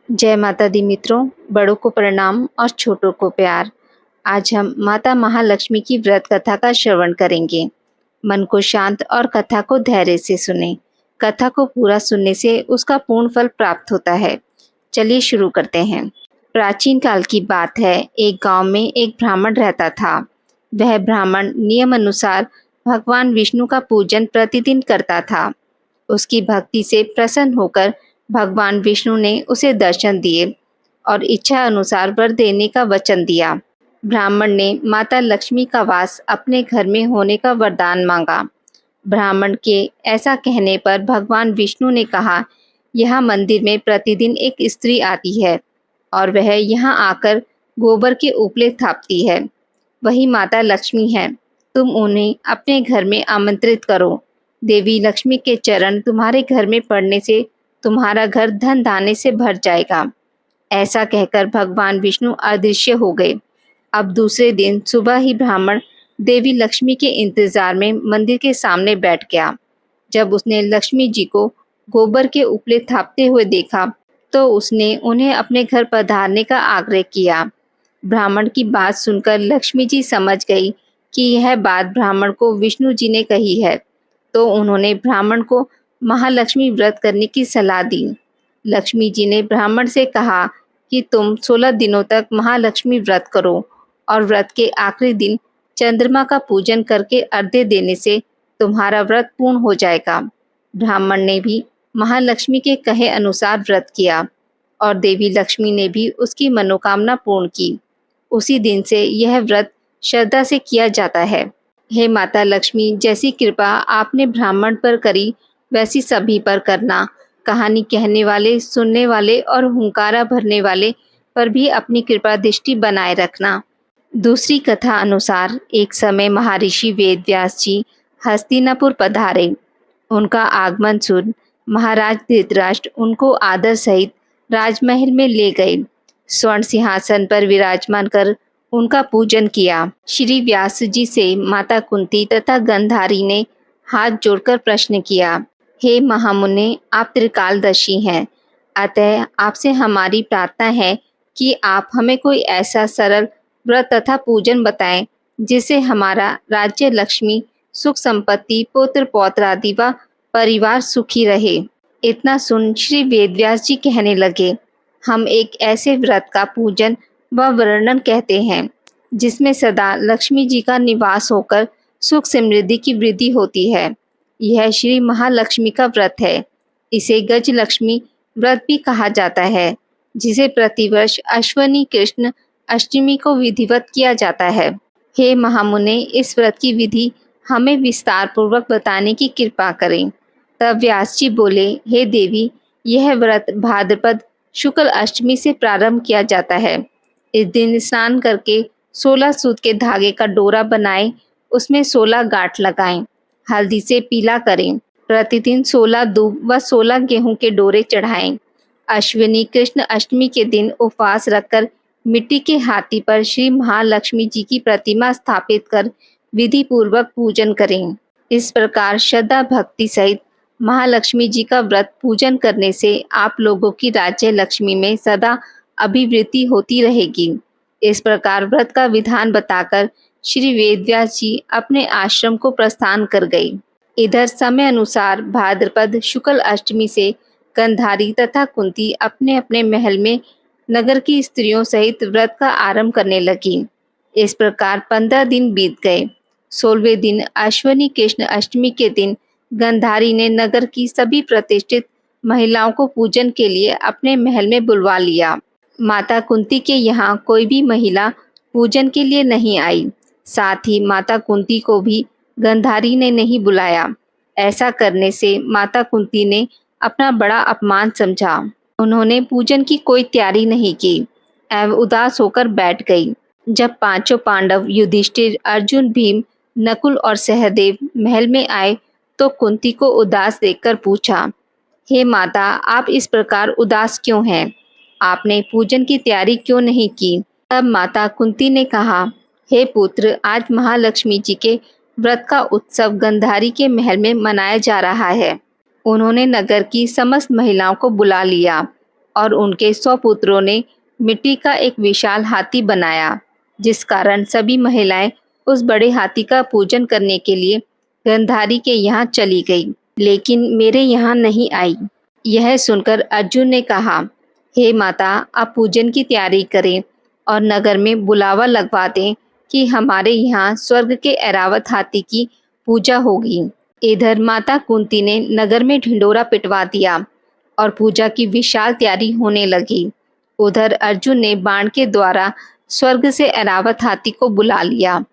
जय माता दी मित्रों, बड़ों को प्रणाम और छोटों को प्यार। आज हम माता महालक्ष्मी की व्रत कथा का श्रवण करेंगे। मन को शांत और कथा को धैर्य से सुने। कथा को पूरा सुनने से उसका पूर्ण फल प्राप्त होता है। चलिए शुरू करते हैं। प्राचीन काल की बात है। एक गांव में एक ब्राह्मण रहता था। वह ब्राह्मण नियम अनुसार भगवान विष्णु का पूजन प्रतिदिन करता था। उसकी भक्ति से प्रसन्न होकर भगवान विष्णु ने उसे दर्शन दिए और इच्छा अनुसार वर देने का वचन दिया। ब्राह्मण ने माता लक्ष्मी का वास अपने घर में होने का वरदान मांगा। ब्राह्मण के ऐसा कहने पर भगवान विष्णु ने कहा, यहाँ मंदिर में प्रतिदिन एक स्त्री आती है और वह यहाँ आकर गोबर के उपले थापती है। वही माता लक्ष्मी है। तुम उन्हें अपने घर में आमंत्रित करो। देवी लक्ष्मी के चरण तुम्हारे घर में पड़ने से तुम्हारा घर धन धान्य से भर जाएगा। ऐसा कहकर भगवान विष्णु अदृश्य हो गए। अब दूसरे दिन सुबह ही ब्राह्मण देवी लक्ष्मी के इंतजार में मंदिर के सामने बैठ गया। जब उसने लक्ष्मी जी को गोबर के उपले थापते हुए देखा तो उसने उन्हें अपने घर पधारने का आग्रह किया। ब्राह्मण की बात सुनकर लक्ष्मी जी समझ गई कि यह बात ब्राह्मण को विष्णु जी ने कही है, तो उन्होंने ब्राह्मण को महालक्ष्मी व्रत करने की सलाह दी। लक्ष्मी जी ने ब्राह्मण से कहा कि तुम 16 दिनों तक महालक्ष्मी व्रत करो और व्रत के आखिरी दिन चंद्रमा का पूजन करके अर्घ्य देने से तुम्हारा व्रत पूर्ण हो जाएगा। ब्राह्मण ने भी महालक्ष्मी के कहे अनुसार व्रत किया और देवी लक्ष्मी ने भी उसकी मनोकामना पूर्ण की। उसी दिन से यह व्रत श्रद्धा से किया जाता है। हे माता लक्ष्मी, जैसी कृपा आपने ब्राह्मण पर करी वैसी सभी पर करना। कहानी कहने वाले, सुनने वाले और हुंकारा भरने वाले पर भी अपनी कृपा दृष्टि बनाए रखना। दूसरी कथा अनुसार एक समय महर्षि वेदव्यास जी हस्तिनापुर पधारे। उनका आगमन सुन महाराज धृतराष्ट्र उनको आदर सहित राजमहल में ले गए। स्वर्ण सिंहासन पर विराजमान कर उनका पूजन किया। श्री व्यास जी से माता कुंती तथा गंधारी ने हाथ जोड़कर प्रश्न किया, हे महामुने, आप त्रिकालदर्शी हैं, अतः आपसे हमारी प्रार्थना है कि आप हमें कोई ऐसा सरल व्रत तथा पूजन बताएं जिससे हमारा राज्य, लक्ष्मी, सुख संपत्ति, पुत्र पौत्र आदि व परिवार सुखी रहे। इतना सुन श्री वेदव्यास जी कहने लगे, हम एक ऐसे व्रत का पूजन व वर्णन कहते हैं जिसमें सदा लक्ष्मी जी का निवास होकर सुख समृद्धि की वृद्धि होती है। यह श्री महालक्ष्मी का व्रत है। इसे गज लक्ष्मी व्रत भी कहा जाता है, जिसे प्रतिवर्ष अश्विनी कृष्ण अष्टमी को विधिवत किया जाता है। हे महामुने, इस व्रत की विधि हमें विस्तार पूर्वक बताने की कृपा करें। तब व्यास जी बोले, हे देवी, यह व्रत भाद्रपद शुक्ल अष्टमी से प्रारंभ किया जाता है। इस दिन स्नान करके 16 सूत के धागे का डोरा बनाएं, उसमें 16 गांठ लगाएं, हल्दी से पीला करें। प्रतिदिन 16 दूब व 16 गेहूं के डोरे चढ़ाएं। अश्विनी कृष्ण अष्टमी के दिन उपवास रखकर मिट्टी के हाथी पर श्री महालक्ष्मी जी की प्रतिमा स्थापित कर विधि पूर्वक पूजन करें। इस प्रकार श्रद्धा भक्ति सहित महालक्ष्मी जी का व्रत पूजन करने से आप लोगों की राज्य लक्ष्मी में सदा अभिवृद्धि होती रहेगी। इस प्रकार व्रत का विधान बताकर श्री वेदव्यास जी अपने आश्रम को प्रस्थान कर गए। इधर समय अनुसार भाद्रपद शुक्ल अष्टमी से गंधारी तथा कुंती अपने अपने महल में नगर की स्त्रियों सहित व्रत का आरंभ करने लगी। इस प्रकार 15 दिन बीत गए। 16वें दिन अश्विनी कृष्ण अष्टमी के दिन गंधारी ने नगर की सभी प्रतिष्ठित महिलाओं को पूजन के लिए अपने महल में बुलवा लिया। माता कुंती के यहाँ कोई भी महिला पूजन के लिए नहीं आई। साथ ही माता कुंती को भी गंधारी ने नहीं बुलाया। ऐसा करने से माता कुंती ने अपना बड़ा अपमान समझा। उन्होंने पूजन की कोई तैयारी नहीं की एवं उदास होकर बैठ गई। जब पांचों पांडव युधिष्ठिर, अर्जुन, भीम, नकुल और सहदेव महल में आए तो कुंती को उदास देखकर पूछा, हे माता, आप इस प्रकार उदास क्यों हैं? आपने पूजन की तैयारी क्यों नहीं की? तब माता कुंती ने कहा, हे पुत्र, आज महालक्ष्मी जी के व्रत का उत्सव गंधारी के महल में मनाया जा रहा है। उन्होंने नगर की समस्त महिलाओं को बुला लिया और उनके 100 पुत्रों ने मिट्टी का एक विशाल हाथी बनाया, जिस कारण सभी महिलाएं उस बड़े हाथी का पूजन करने के लिए गंधारी के यहाँ चली गई, लेकिन मेरे यहाँ नहीं आई। यह सुनकर अर्जुन ने कहा, हे माता, आप पूजन की तैयारी करें और नगर में बुलावा लगवा दें कि हमारे यहाँ स्वर्ग के ऐरावत हाथी की पूजा होगी। इधर माता कुंती ने नगर में ढिंडोरा पिटवा दिया और पूजा की विशाल तैयारी होने लगी। उधर अर्जुन ने बाण के द्वारा स्वर्ग से ऐरावत हाथी को बुला लिया।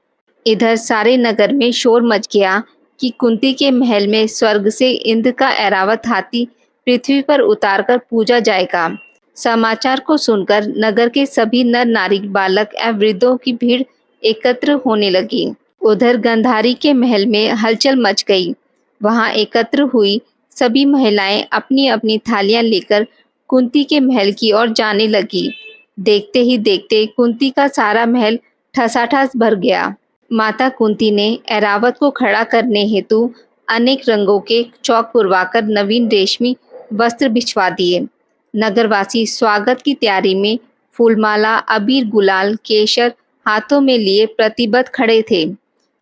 इधर सारे नगर में शोर मच गया कि कुंती के महल में स्वर्ग से इंद्र का ऐरावत हाथी पृथ्वी पर उतारकर पूजा जाएगा। समाचार को सुनकर नगर के सभी नर नारी, बालक एवं वृद्धों की भीड़ एकत्र होने लगी। उधर गंधारी के महल में हलचल मच गई। वहां एकत्र हुई सभी महिलाएं अपनी अपनी थालियां लेकर कुंती के महल की ओर जाने लगी। देखते ही देखते कुंती का सारा महल ठसाठस भर गया। माता कुंती ने ऐरावत को खड़ा करने हेतु अनेक रंगों के चौक पुरवाकर नवीन रेशमी वस्त्र बिछवा दिए। नगरवासी स्वागत की तैयारी में फूलमाला, अबीर, गुलाल, केसर हाथों में लिए प्रतिबद्ध खड़े थे।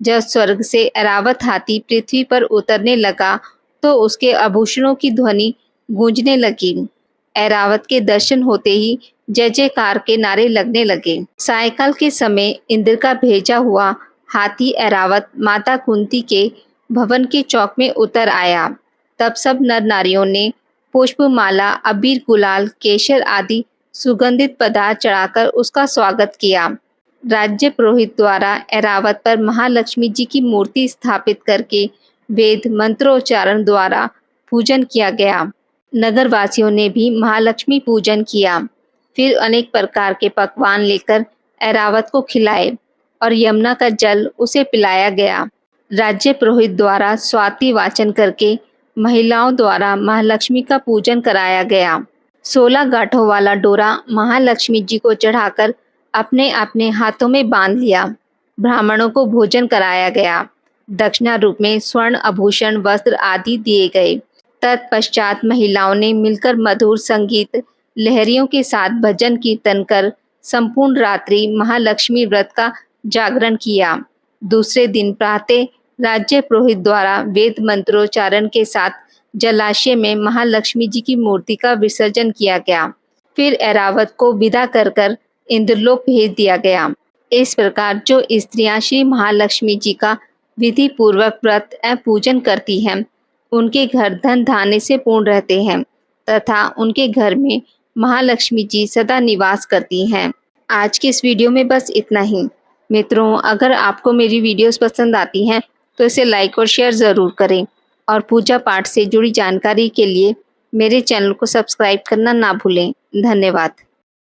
जब स्वर्ग से ऐरावत हाथी पृथ्वी पर उतरने लगा तो उसके आभूषणों की ध्वनि गूंजने लगी। ऐरावत के दर्शन होते ही जय जयकार के नारे लगने लगे। सायकाल के समय इंद्र का भेजा हुआ हाथी ऐरावत माता कुंती के भवन के चौक में उतर आया। तब सब नर नारियों ने पुष्पमाला, अबीर, गुलाल, केसर आदि सुगंधित पदार्थ चढ़ाकर उसका स्वागत किया। राज्य पुरोहित द्वारा ऐरावत पर महालक्ष्मी जी की मूर्ति स्थापित करके वेद मंत्रोच्चारण द्वारा पूजन किया गया। नगरवासियों ने भी महालक्ष्मी पूजन किया। फिर अनेक प्रकार के पकवान लेकर ऐरावत को खिलाए और यमुना का जल उसे पिलाया गया। राज्य पुरोहित द्वारा स्वाति वाचन करके महिलाओं द्वारा महालक्ष्मी का पूजन कराया गया। 16 गांठों वाला डोरा महालक्ष्मी जी को चढ़ाकर अपने अपने हाथों में बांध लिया। ब्राह्मणों को भोजन कराया गया। दक्षिणा रूप में स्वर्ण आभूषण, वस्त्र आदि दिए गए। तत्पश्चात महिलाओं ने मिलकर मधुर संगीत लहरियों के साथ भजन कीर्तन कर संपूर्ण रात्रि महालक्ष्मी व्रत का जागरण किया। दूसरे दिन प्रातः राज्य पुरोहित द्वारा वेद मंत्रोच्चारण के साथ जलाशय में महालक्ष्मी जी की मूर्ति का विसर्जन किया गया। फिर ऐरावत को विदा कर इंद्रलोक भेज दिया गया। इस प्रकार जो स्त्रियां श्री महालक्ष्मी जी का विधि पूर्वक व्रत एवं पूजन करती हैं, उनके घर धन धान्य से पूर्ण रहते हैं तथा उनके घर में महालक्ष्मी जी सदा निवास करती हैं। आज के इस वीडियो में बस इतना ही। मित्रों, अगर आपको मेरी वीडियोस पसंद आती हैं तो इसे लाइक और शेयर ज़रूर करें और पूजा पाठ से जुड़ी जानकारी के लिए मेरे चैनल को सब्सक्राइब करना ना भूलें। धन्यवाद।